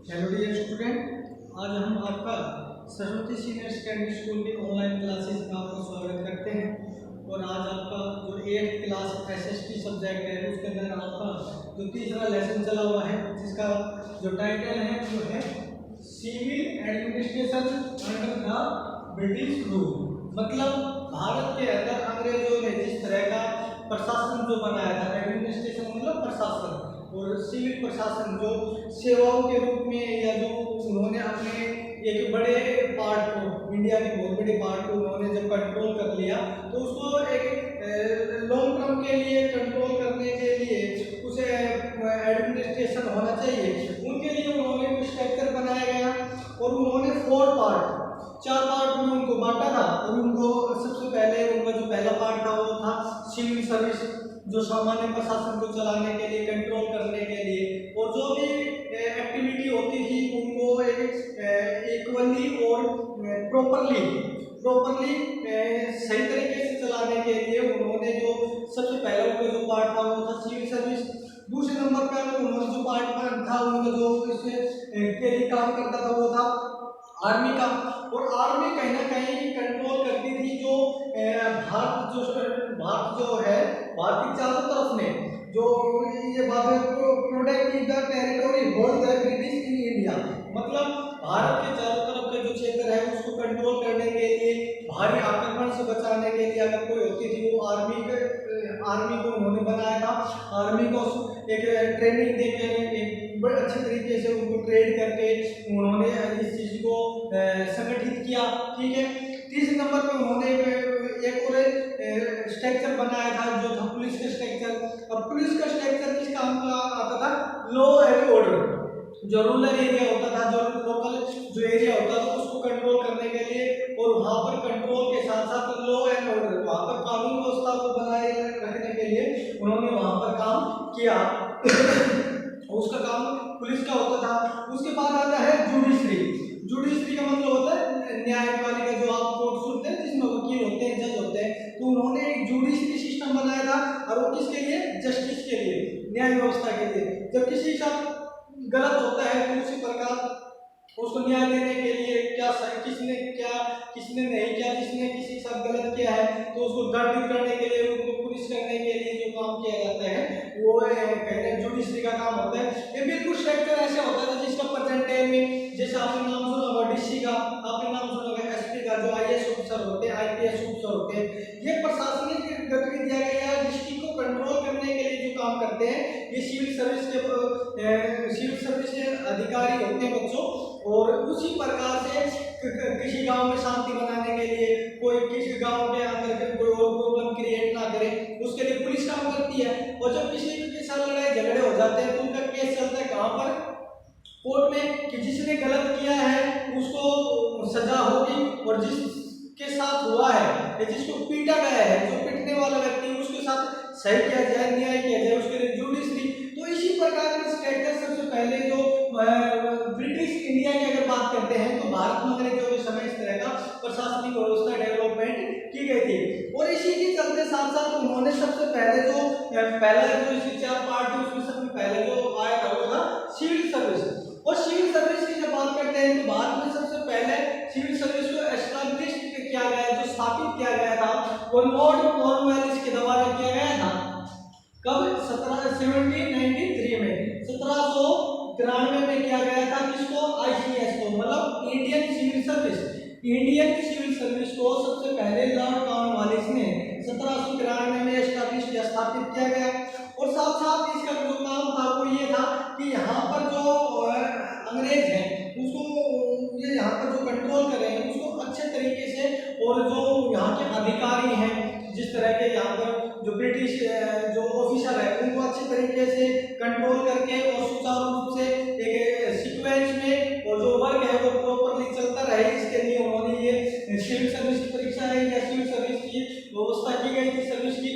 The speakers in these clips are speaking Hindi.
हेलो डियर स्टूडेंट, आज हम आपका सरस्वती सीनियर सेकेंडरी स्कूल की ऑनलाइन क्लासेस में आपका स्वागत करते हैं। और आज आपका जो 8th क्लास एसएसटी सब्जेक्ट है उसके अंदर आपका जो तीसरा लेसन चला हुआ है जिसका जो टाइटल है वो है civil administration under the British rule. मतलब भारत के अंदर अंग्रेजों ने जिस तरह का प्रशासन जो बनाया था, एडमिनिस्ट्रेशन मतलब प्रशासन, और सिविल प्रशासन जो सेवाओं के रूप में, या जो उन्होंने अपने एक बड़े पार्ट को, इंडिया के बहुत बड़े पार्ट को उन्होंने जब कंट्रोल कर लिया तो उसको एक लॉन्ग टर्म के लिए कंट्रोल करने के लिए उसे एडमिनिस्ट्रेशन होना चाहिए। उनके लिए उन्होंने कुछ स्ट्रक्चर बनाया गया और उन्होंने 4 पार्ट में उनको बांटा था। और उनको सबसे पहले उनका जो पहला पार्ट था वो था सिविल सर्विस, जो सामान्य प्रशासन को चलाने के लिए, कंट्रोल करने के लिए, और जो भी एक्टिविटी होती थी उनको इक्वली और प्रॉपरली सही तरीके से चलाने के लिए उन्होंने जो सबसे पहला उनका जो पार्ट था वो था सिविल सर्विस। दूसरे नंबर पर उन्होंने जो पार्ट था उनका जो इसके लिए काम करता था वो था आर्मी का। और आर्मी कहीं ना कहीं कंट्रोल करती थी जो भारत जो है, भारत की चारों तरफ में जो ये protect the territory hold the British in India, मतलब भारत के चारों तरफ के जो क्षेत्र है उसको कंट्रोल करने के लिए, भारी आक्रमण से बचाने के लिए अगर कोई होती थी वो आर्मी को उन्होंने बनाया था। आर्मी को एक ट्रेनिंग देकर, एक बड़े अच्छे तरीके से उनको ट्रेन करके उन्होंने इस चीज को संगठित किया। ठीक है। तीसरे नंबर पे उन्होंने एक और स्ट्रक्चर बनाया था जो था पुलिस का स्ट्रक्चर। अब पुलिस का स्ट्रक्चर किस काम का आता था? Law and order. जो रूरल एरिया होता था, जो लोकल जो एरिया होता था उसको कंट्रोल करने के लिए, और वहां पर कंट्रोल के साथ साथ लॉ एंड ऑर्डर, वहां पर कानून व्यवस्था को बनाए रखने के लिए उन्होंने वहां पर काम किया। उसका काम पुलिस का होता था। उसके बाद आता है जुडिशरी। जुडिशरी का मतलब होता है न्यायपालिका, जो आप कोर्ट सुनते हैं जिसमें वकील होते हैं, जज होते हैं। तो उन्होंने एक जुडिशरी सिस्टम बनाया था, और वो किसके लिए? जस्टिस के लिए, न्याय व्यवस्था के लिए। जब किसी का गलत होता है तो उसी प्रकार उसको न्याय देने के लिए क्या किसने नहीं किया, जिसने किसी के साथ गलत किया है तो उसको दंडित करने के लिए, उसको पुलिस करने के लिए जो काम किया जाता है वो कहते हैं जुडिशरी का काम होता है। ये बिल्कुल स्ट्रक्चर ऐसे होता है जिसका प्रेजेंट टाइम में, जैसे आपने नाम सुना होगा डीसी का, आपने नाम सुना होगा एसपी का, जो आईएएस ऑफिसर होते हैं, आईपीएस ऑफिसर होते हैं। ये प्रशासनिक गतिविधियां या डिस्ट्रिक्ट को कंट्रोल करने के लिए जो काम करते हैं, ये सिविल सर्विस के अधिकारी होते हैं बच्चों। और उसी प्रकार से किसी गांव में शांति बनाने के लिए, कोई किसी गांव के अंदर कोई और प्रॉब्लम क्रिएट ना करे, उसके लिए पुलिस काम करती है। और जब किसी के साथ लड़ाई झगड़े हो जाते हैं तो उनका केस चलता है कहां पर? कोर्ट में, कि जिसने गलत किया है उसको सजा होगी, और जिसके साथ हुआ है, जिसको पीटा गया है, जो पीटने वाला व्यक्ति उसके साथ सही किया जाए, न्याय किया जाए, उसके लिए जुडिशरी। तो इसी प्रकार के स्ट्रक्चर सबसे पहले जो ब्रिटिश इंडिया की अगर बात करते हैं तो भारत में अंग्रेजों के समय इस तरह का प्रशासनिक व्यवस्था डेवलपमेंट की गई थी। और इसी के चलते साथ साथ उन्होंने सबसे पहले जो पहला जो इसके 4 पार्ट थे उसमें सबसे पहले जो आया था वो था सिविल सर्विस। और सिविल सर्विस की जब बात करते हैं तो भारत में सबसे पहले सिविल सर्विस को एस्टैब्लिश किया गया, जो स्थापित किया गया था वो लॉर्ड कॉर्नवालिस के द्वारा किया गया था। कब? 1793 में, 1793 में किया गया था। किसको? आईसीएस को, मतलब Indian civil service. Indian civil service को सबसे पहले लॉर्ड कॉर्नवालिस ने 1793 में एस्टैब्लिश किया, स्थापित किया गया। और साथ साथ इसका जो काम था वो ये था कि यहाँ पर जो अंग्रेज हैं उसको, ये यहाँ पर जो कंट्रोल कर रहे हैं उसको अच्छे तरीके से, और जो यहाँ के अधिकारी हैं, जिस तरह के यहाँ पर जो ब्रिटिश जो ऑफिसर है उनको अच्छे तरीके से कंट्रोल करके और सुचारू रूप से एक सीक्वेंस में, और जो वर्क है वो प्रॉपरली चलता रहे, इसके लिए उन्होंने ये सिविल सर्विस की परीक्षा है या सिविल सर्विस की व्यवस्था की गई थी सर्विस की।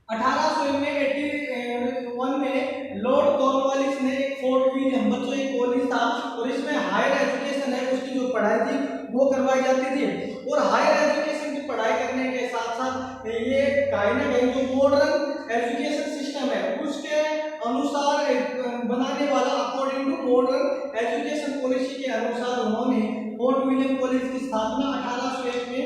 1881 में लॉर्ड कॉर्नवालिस ने एक फोर्ट विलियम बच्चों एक कॉलेज था, और इसमें हायर एजुकेशन है उसकी जो पढ़ाई थी वो करवाई जाती थी। और हायर एजुकेशन की पढ़ाई करने के साथ साथ ये कहीं ना कहीं जो मॉडर्न एजुकेशन सिस्टम है उसके अनुसार बनाने वाला, अकॉर्डिंग टू मॉडर्न एजुकेशन अनुसार उन्होंने फोर्ट विलियम कॉलेज की स्थापना 1801 में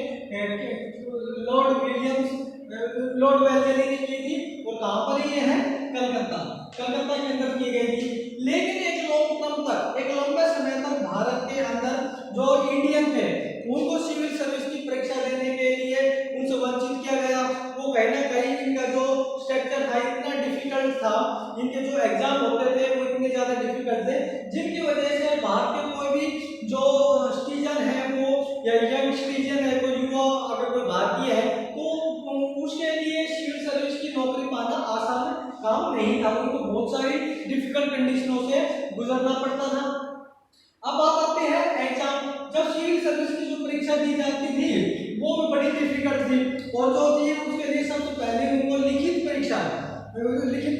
लॉर्ड वेल्लेली ने की थी। और कहाँ पर ये है? कलकत्ता के अंदर की गई थी। लेकिन एक लंबे समय तक भारत के अंदर जो इंडियन थे उनको सिविल सर्विस की परीक्षा देने के लिए उनसे वंचित किया गया। वो कहीं ना कहीं इनका जो स्ट्रक्चर था इतना डिफिकल्ट था, इनके जो एग्जाम होते थे वो इतने ज्यादा डिफिकल्ट थे, जिनकी वजह से भारत के कोई भी जो सिटीजन है वो या यंग सिटीजन है, कोई युवा अगर कोई भारतीय है तो उसके लिए सिविल सर्विस की नौकरी पाना आसान काम नहीं था। उनको बहुत सारी डिफिकल्ट कंडीशनों से गुजरना पड़ता था। अब बात आते हैं एग्जाम। जब सिविल सर्विस की जो परीक्षा दी जाती थी वो भी बड़ी डिफिकल्ट थी, और जो थी उसके लिए सबसे पहले उनको लिखित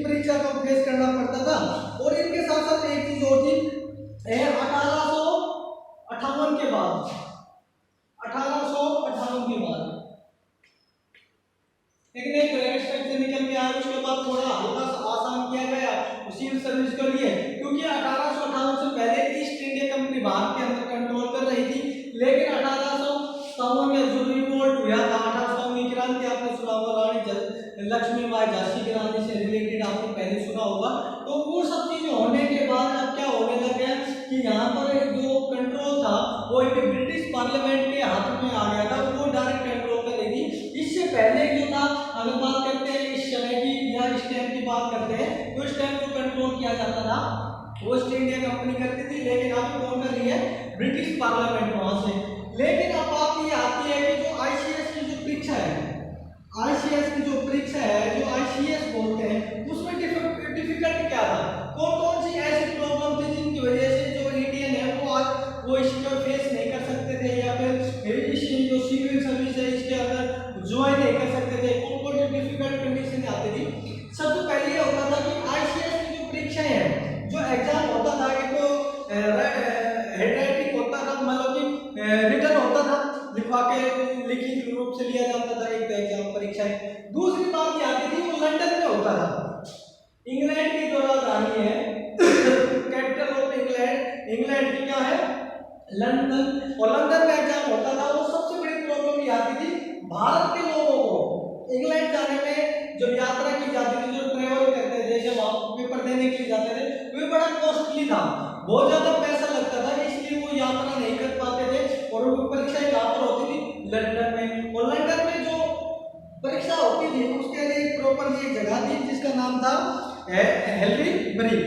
परीक्षा का फेस करना पड़ता था। और इनके साथ साथ एक चीज और थी, 1858 के बाद लेकिन एक ग्रेड स्ट्रक्चर निकल के आया, उसके बाद थोड़ा हल्का सा आसान किया गया सिविल सर्विस के लिए, क्योंकि 1858 से पहले ईस्ट इंडिया कंपनी भारत के अंदर कंट्रोल कर रही थी। लेकिन 1857 में जो रिवोल्ट हुआ था, 1857 की क्रांति आपने सुना होगा, रानी लक्ष्मीबाई झांसी की रानी से रिलेटेड आपने पहले सुना होगा। तो वो सब चीजें होने के बाद अब क्या होने लग गया कि यहाँ पर जो कंट्रोल था वो एक ब्रिटिश पार्लियामेंट के हाथ में आ गया था, वो डायरेक्ट कंट्रोल कर रही थी। इससे पहले जो था, अगर बात करते हैं इस समय की या इस टाइम की बात करते हैं, तो इस टाइम जो कंट्रोल किया जाता था वो ईस्ट इंडिया कंपनी करती थी, लेकिन अब कौन कर रही है? ब्रिटिश पार्लियामेंट वहां से। लेकिन अब बात ये आती है कि जो आईसीएस की जो परीक्षा है, जो आईसीएस बोलते हैं, उसमें डिफिकल्ट क्या था? कौन सी ऐसी प्रॉब्लम थी जिनकी वजह से जो इंडियन है वो इसको फेस नहीं कर सकते थे, या फिर इसकी जो सिविल सर्विस है इसके अंदर ज्वाइन नहीं कर सकते थे? कौन सी डिफिकल्ट कंडीशन आती थी? सबसे पहले ये होता था कि आईसीएस की जो परीक्षाएं हैं, जो एग्जाम होता था, एक तो हैंडराइटिंग होता था, मतलब कि रिटन होता था, लिखवा के लिखित रूप से लिया जाता था एक एग्जाम परीक्षाएं। दूसरी बात ये आती थी वो लंदन में होता था। इंग्लैंड की जो राजधानी है, कैपिटल ऑफ इंग्लैंड की क्या है? लंदन। और लंदन में एग्जाम होता था। वो सबसे बड़ी प्रॉब्लम ये आती थी, भारत के लोगों को इंग्लैंड जाने में जो यात्रा की जाती थी, जो ट्रेवल करते थे, जब आप पेपर देने के लिए जाते थे, वो बड़ा कॉस्टली था, बहुत ज्यादा पैसा लगता था, इसलिए वो यात्रा नहीं कर पाते थे। और वो परीक्षा यहाँ पर होती थी लंदन में। और लंदन में जो परीक्षा होती थी उसके लिए एक प्रॉपर ये जगह थी जिसका नाम था हेलरी बरी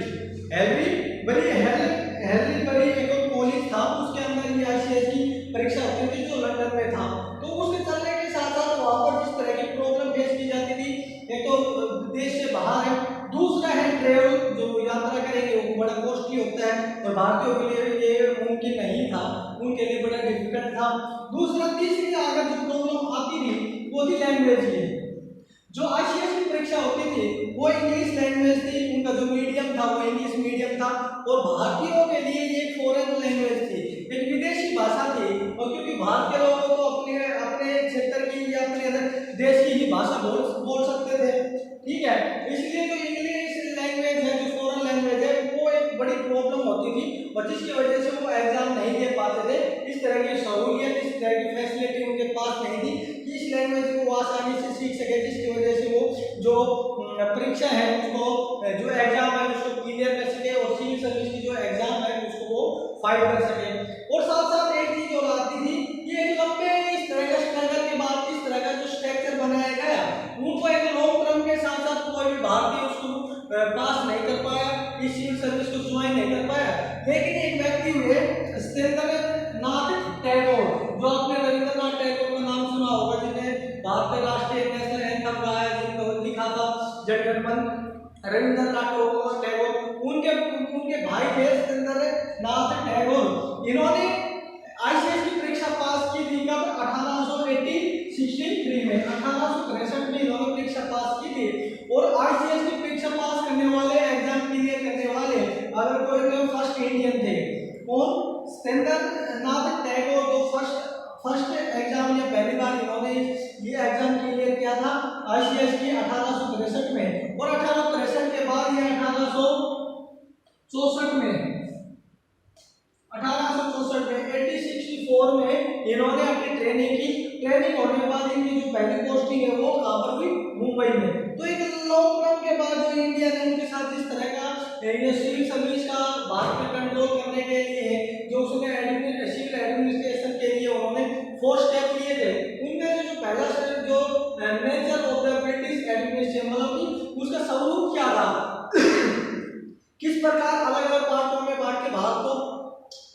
एक कॉलेज था, उसके अंदर ये आईसीएस की परीक्षा होती थी जो लंदन में था। तो उसके चलने के साथ साथ वहां पर जिस तरह की प्रॉब्लम फेस की जाती थी, एक तो देश से बाहर है, दूसरा है ट्रेवल, जो यात्रा करेंगे वो बड़ा कॉस्टली होता है और भारतीयों के लिए ये मुमकिन नहीं था, उनके लिए बड़ा डिफिकल्ट था। दूसरा तीसरी अगर जो प्रॉब्लम आती थी वो थी लैंग्वेज की। जो आईसीएस की परीक्षा होती थी वो इंग्लिश लैंग्वेज थी, उनका जो मीडियम था वो इंग्लिश मीडियम था, और भारतीयों के लिए ये एक फॉरेन लैंग्वेज थी, एक विदेशी भाषा थी। और क्योंकि भारत के लोगों को अपने क्षेत्र की या अपने देश की ही भाषा बोल सकते थे, ठीक है, इसलिए जो इंग्लिश लैंग्वेज है, जो फॉरेन लैंग्वेज है, वो एक बड़ी प्रॉब्लम होती थी, और जिसकी वजह से वो एग्जाम नहीं दे पाते थे। इस तरह की सहूलियत, इस तरह की फैसिलिटी उनके पास नहीं थी कि इस लैंग्वेज को वो आसानी से सीख सके, जिसकी वजह से वो जो परीक्षा है उसको, जो एग्जाम है उसको क्लियर कर सके, और सिविल सर्विस की जो एग्जाम है उसको वो फाइट कर सके। और साथ साथ एक चीज और आती थी, ये एक लंबे इस तरह का स्ट्रगल के बाद इस तरह का जो स्ट्रक्चर बनाया गया, उनको एक लॉन्ग टर्म के साथ साथ कोई भी भारतीय उसको पास नहीं कर पाया, इस सिविल सर्विस को ज्वाइन नहीं कर पाया। लेकिन एक व्यक्ति हुए सत्येंद्रनाथ टैगोर, जो आपने रविंद्रनाथ टैगोर का नाम सुना होगा, जिन्हें भारतीय राष्ट्रीय नेशनल एंथम गाया, जिनको लिखा था जनगणमन, रविंद्रनाथ टैगोर, उनके भाई थे सत्येंद्रनाथ टैगोर। इन्होंने आईसीएस की परीक्षा पास की थी कब? 1863 में, 1863 में इन्होंने परीक्षा पास की थी। और आईसीएस की परीक्षा पास करने वाले, एग्जाम क्लियर करने वाले अगर कोई फर्स्ट इंडियन थे, कौन? सत्येंद्रनाथ टैगोर, को फर्स्ट एग्जाम या पहली बार इन्होंने ये एग्जाम क्लियर किया था आईसीएस की 1863 में। और 1863 के बाद ये 1864 में 1864 में 1864 में इन्होंने अपनी ट्रेनिंग की। ट्रेनिंग होने के बाद इनकी जो पहली पोस्टिंग है वो कहाँ पर हुई? मुंबई में। तो एक लॉन्ग टर्म के बाद जो इंडिया ने उनके साथ जिस तरह का ये सिविल सर्विस का भारत में कंट्रोल करने के लिए जो उसने सिविल एडमिनिस्ट्रेशन के लिए उन्होंने 4 स्टेप लिए थे, उनमें से जो पहला स्टेप जो nature of the British administration मतलब कि उसका स्वरूप क्या था, किस प्रकार अलग अलग पार्टों में बांट के भारत को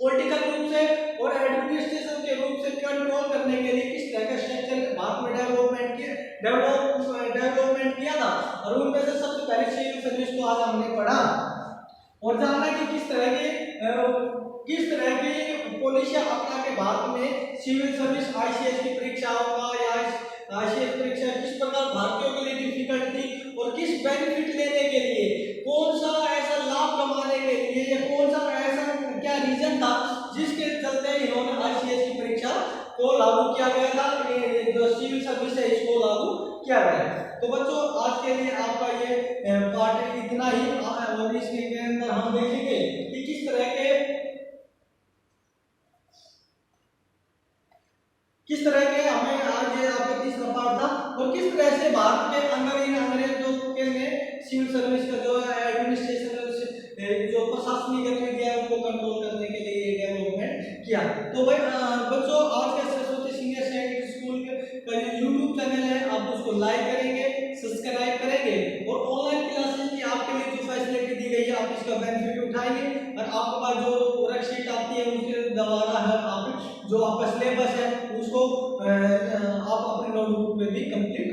पॉलिटिकल रूप से और एडमिनिस्ट्रेशन के रूप से कंट्रोल करने के लिए किस तरह का स्ट्रक्चर भारत में डेवलपमेंट किया था। और उनमें से सबसे पहले सिविल सर्विस को आज हमने पढ़ा और जाना कि किस तरह की पॉलिसी अपना के भारत में सिविल सर्विस आईसीएस की परीक्षाओं का या आईसीएस परीक्षा किस प्रकार भारतीयों के लिए डिफिकल्ट थी और किस बेनिफिट लेने के लिए, कौन सा ऐसा लाभ कमाने के लिए या कौन सा ऐसा क्या रीजन था जिसके चलते इन्होंने आईसीएस की परीक्षा को लागू किया गया था, जो सिविल सर्विस है इसको लागू किया गया। तो बच्चों आज के लिए आपका ये पार्ट इतना ही और इसके अंदर हम देखेंगे कि किस तरह के हमें आज ये आपका तीसरा पार्ट था और किस तरह से भारत के अंदर इन अंग्रेजों के ने सिविल सर्विस का जो एडमिनिस्ट्रेशन जो प्रशासनिक गतिविधियां उनको कंट्रोल करने के लिए डेवलपमेंट किया। तो भाई बच्चों आज के सरस्वती सीनियर सेकेंडरी स्कूल का यूट्यूब चैनल है, आप उसको लाइक करेंगे, सब्सक्राइब करेंगे और ऑनलाइन क्लासेस की आपके लिए जो फैसिलिटी दी गई है आप इसका बेनिफिट उठाएंगे और आपके पास जो वर्कशीट आती है उसके द्वारा है आप जो आपका सिलेबस है उसको आप अपने नोटबुक में भी कंप्लीट